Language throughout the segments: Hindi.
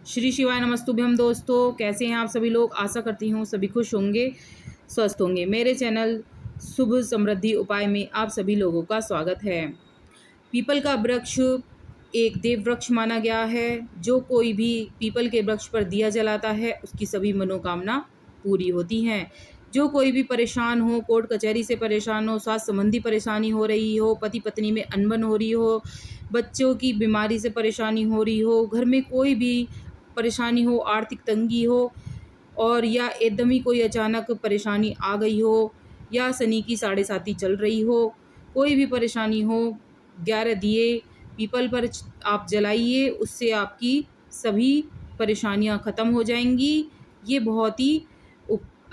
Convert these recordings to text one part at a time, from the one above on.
श्री शिवाय नमस्तुभ्यम दोस्तों, कैसे हैं आप सभी लोग। आशा करती हूँ सभी खुश होंगे, स्वस्थ होंगे। मेरे चैनल शुभ समृद्धि उपाय में आप सभी लोगों का स्वागत है। पीपल का वृक्ष एक देव वृक्ष माना गया है। जो कोई भी पीपल के वृक्ष पर दिया जलाता है उसकी सभी मनोकामना पूरी होती हैं। जो कोई भी परेशान हो, कोर्ट कचहरी से परेशान हो, स्वास्थ्य संबंधी परेशानी हो रही हो, पति पत्नी में अनबन हो रही हो, बच्चों की बीमारी से परेशानी हो रही हो, घर में कोई भी परेशानी हो, आर्थिक तंगी हो, और या एकदम ही कोई अचानक परेशानी आ गई हो, या शनि की साढ़े साती चल रही हो, कोई भी परेशानी हो, 11 दिए पीपल पर आप जलाइए, उससे आपकी सभी परेशानियां ख़त्म हो जाएंगी। ये बहुत ही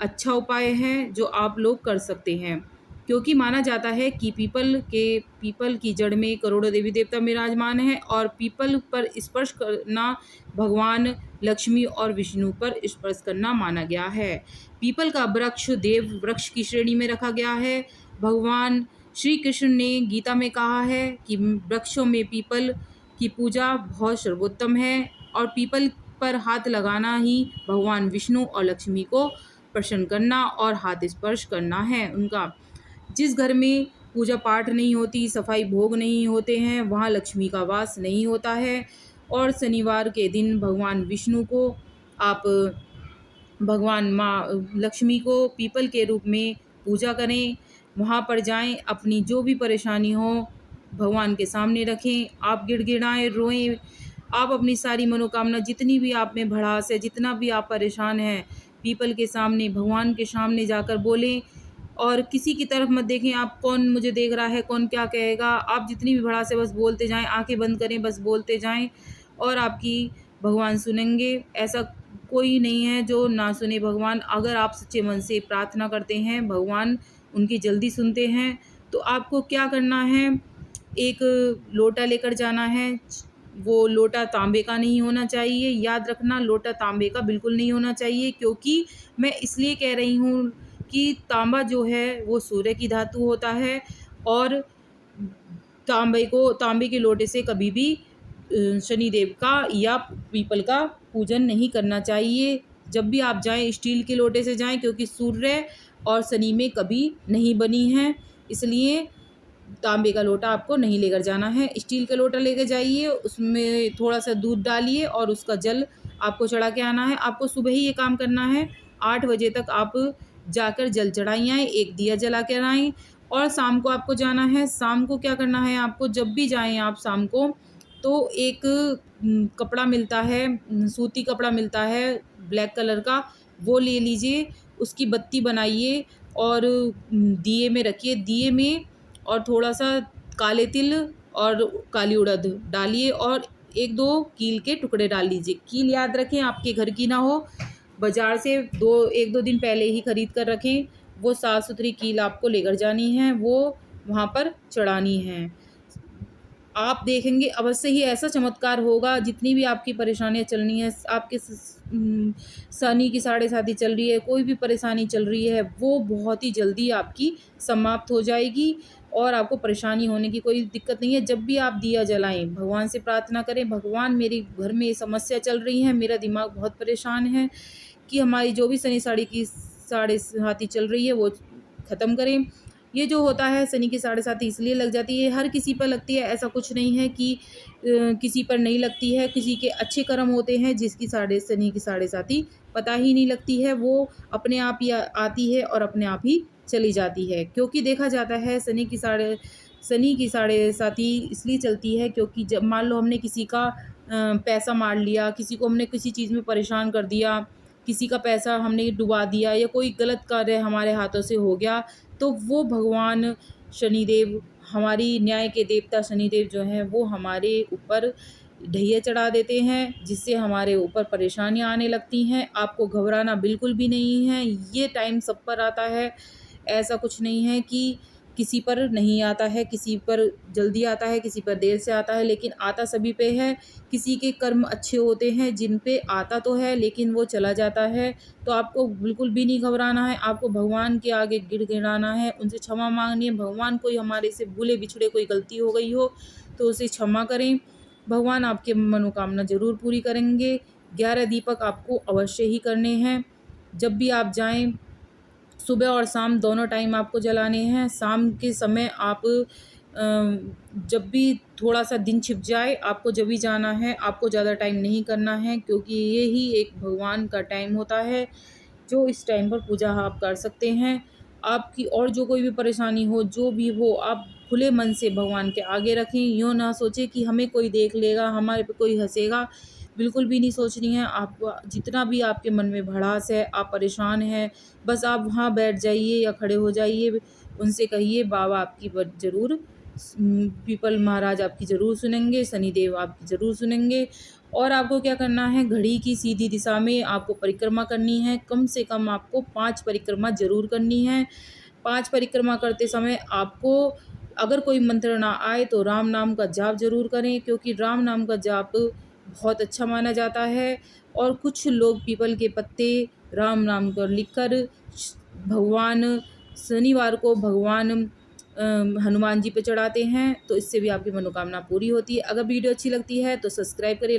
अच्छा उपाय है जो आप लोग कर सकते हैं, क्योंकि माना जाता है कि पीपल की जड़ में करोड़ों देवी देवता विराजमान हैं, और पीपल पर स्पर्श करना भगवान लक्ष्मी और विष्णु पर स्पर्श करना माना गया है। पीपल का वृक्ष देव वृक्ष की श्रेणी में रखा गया है। भगवान श्री कृष्ण ने गीता में कहा है कि वृक्षों में पीपल की पूजा बहुत सर्वोत्तम है, और पीपल पर हाथ लगाना ही भगवान विष्णु और लक्ष्मी को प्रसन्न करना और हाथ स्पर्श करना है उनका। जिस घर में पूजा पाठ नहीं होती, सफाई भोग नहीं होते हैं, वहाँ लक्ष्मी का वास नहीं होता है। और शनिवार के दिन भगवान विष्णु को आप भगवान माँ लक्ष्मी को पीपल के रूप में पूजा करें। वहाँ पर जाएं, अपनी जो भी परेशानी हो भगवान के सामने रखें। आप गिड़गिड़ाएं, रोएं, आप अपनी सारी मनोकामना जितनी भी आप में भड़ास है, जितना भी आप परेशान हैं, पीपल के सामने भगवान के सामने जाकर बोलें। और किसी की तरफ मत देखें, आप कौन मुझे देख रहा है, कौन क्या कहेगा। आप जितनी भी भड़ास है बस बोलते जाएं, आंखें बंद करें, बस बोलते जाएं, और आपकी भगवान सुनेंगे। ऐसा कोई नहीं है जो ना सुने भगवान। अगर आप सच्चे मन से प्रार्थना करते हैं, भगवान उनकी जल्दी सुनते हैं। तो आपको क्या करना है, एक लोटा लेकर जाना है। वो लोटा तांबे का नहीं होना चाहिए, याद रखना, लोटा तांबे का बिल्कुल नहीं होना चाहिए। क्योंकि मैं इसलिए कह रही हूँ कि तांबा जो है वो सूर्य की धातु होता है, और तांबे के लोटे से कभी भी शनिदेव का या पीपल का पूजन नहीं करना चाहिए। जब भी आप जाएं स्टील के लोटे से जाएं, क्योंकि सूर्य और शनि में कभी नहीं बनी है, इसलिए तांबे का लोटा आपको नहीं लेकर जाना है। स्टील का लोटा लेकर जाइए, उसमें थोड़ा सा दूध डालिए और उसका जल आपको चढ़ा के आना है। आपको सुबह ही ये काम करना है। 8 बजे तक आप जाकर जल चढ़ाई आएँ, एक दिया जला कर आएँ, और शाम को आपको जाना है। शाम को क्या करना है आपको, जब भी जाएँ आप शाम को, तो एक कपड़ा मिलता है, सूती कपड़ा मिलता है ब्लैक कलर का, वो ले लीजिए, उसकी बत्ती बनाइए और दिए में रखिए। दिए में और थोड़ा सा काले तिल और काली उड़द डालिए, और 1-2 कील के टुकड़े डाल लीजिए। कील याद रखें आपके घर की ना हो, बाज़ार से 1-2 दिन पहले ही खरीद कर रखें। वो साफ़ सुथरी कील आपको लेकर जानी है, वो वहाँ पर चढ़ानी है। आप देखेंगे अवश्य ही ऐसा चमत्कार होगा। जितनी भी आपकी परेशानियाँ चल रही हैं, आपके शनि की साढ़े साती चल रही है, कोई भी परेशानी चल रही है, वो बहुत ही जल्दी आपकी समाप्त हो जाएगी, और आपको परेशानी होने की कोई दिक्कत नहीं है। जब भी आप दिया जलाएं, भगवान से प्रार्थना करें, भगवान मेरे घर में समस्या चल रही है, मेरा दिमाग बहुत परेशान है, कि हमारी जो भी शनि साढ़े साती चल रही है वो ख़त्म करें। ये जो होता है शनि की साढ़े साती इसलिए लग जाती है, हर किसी पर लगती है, ऐसा कुछ नहीं है कि किसी पर नहीं लगती है। किसी के अच्छे कर्म होते हैं जिसकी शनि की साढ़े साती पता ही नहीं लगती है, वो अपने आप ही आती है और अपने आप ही चली जाती है। क्योंकि देखा जाता है शनि की साढ़े साती इसलिए चलती है क्योंकि जब मान लो हमने किसी का पैसा मार लिया, किसी को हमने किसी चीज़ में परेशान कर दिया, किसी का पैसा हमने डुबा दिया, या कोई गलत कार्य हमारे हाथों से हो गया, तो वो भगवान शनिदेव, हमारी न्याय के देवता शनिदेव जो हैं, वो हमारे ऊपर ढैया चढ़ा देते हैं, जिससे हमारे ऊपर परेशानियां आने लगती हैं। आपको घबराना बिल्कुल भी नहीं है, ये टाइम सब पर आता है। ऐसा कुछ नहीं है कि किसी पर नहीं आता है, किसी पर जल्दी आता है, किसी पर देर से आता है, लेकिन आता सभी पे है। किसी के कर्म अच्छे होते हैं जिन पे आता तो है लेकिन वो चला जाता है। तो आपको बिल्कुल भी नहीं घबराना है, आपको भगवान के आगे गिड़गिड़ाना है, उनसे क्षमा मांगनी है। भगवान कोई हमारे से भूले बिछड़े कोई गलती हो गई हो तो उसे क्षमा करें, भगवान आपके मनोकामना ज़रूर पूरी करेंगे। 11 दीपक आपको अवश्य ही करने हैं। जब भी आप जाएं, सुबह और शाम दोनों टाइम आपको जलाने हैं। शाम के समय आप जब भी थोड़ा सा दिन छिप जाए, आपको जब भी जाना है, आपको ज़्यादा टाइम नहीं करना है, क्योंकि ये ही एक भगवान का टाइम होता है जो इस टाइम पर पूजा आप कर सकते हैं। आपकी और जो कोई भी परेशानी हो, जो भी हो, आप खुले मन से भगवान के आगे रखें। यूँ ना सोचें कि हमें कोई देख लेगा, हमारे पे कोई हँसेगा, बिल्कुल भी नहीं सोचनी है। आप जितना भी आपके मन में भड़ास है, आप परेशान हैं, बस आप वहाँ बैठ जाइए या खड़े हो जाइए, उनसे कहिए बाबा आपकी ज़रूर पीपल महाराज आपकी ज़रूर सुनेंगे, शनिदेव आपकी ज़रूर सुनेंगे। और आपको क्या करना है, घड़ी की सीधी दिशा में आपको परिक्रमा करनी है। कम से कम आपको 5 परिक्रमा ज़रूर करनी है। 5 परिक्रमा करते समय आपको अगर कोई मंत्र ना आए तो राम नाम का जाप ज़रूर करें, क्योंकि राम नाम का जाप बहुत अच्छा माना जाता है। और कुछ लोग पीपल के पत्ते राम नाम को लिखकर भगवान शनिवार को भगवान हनुमान जी पे चढ़ाते हैं, तो इससे भी आपकी मनोकामना पूरी होती है। अगर वीडियो अच्छी लगती है तो सब्सक्राइब करिए।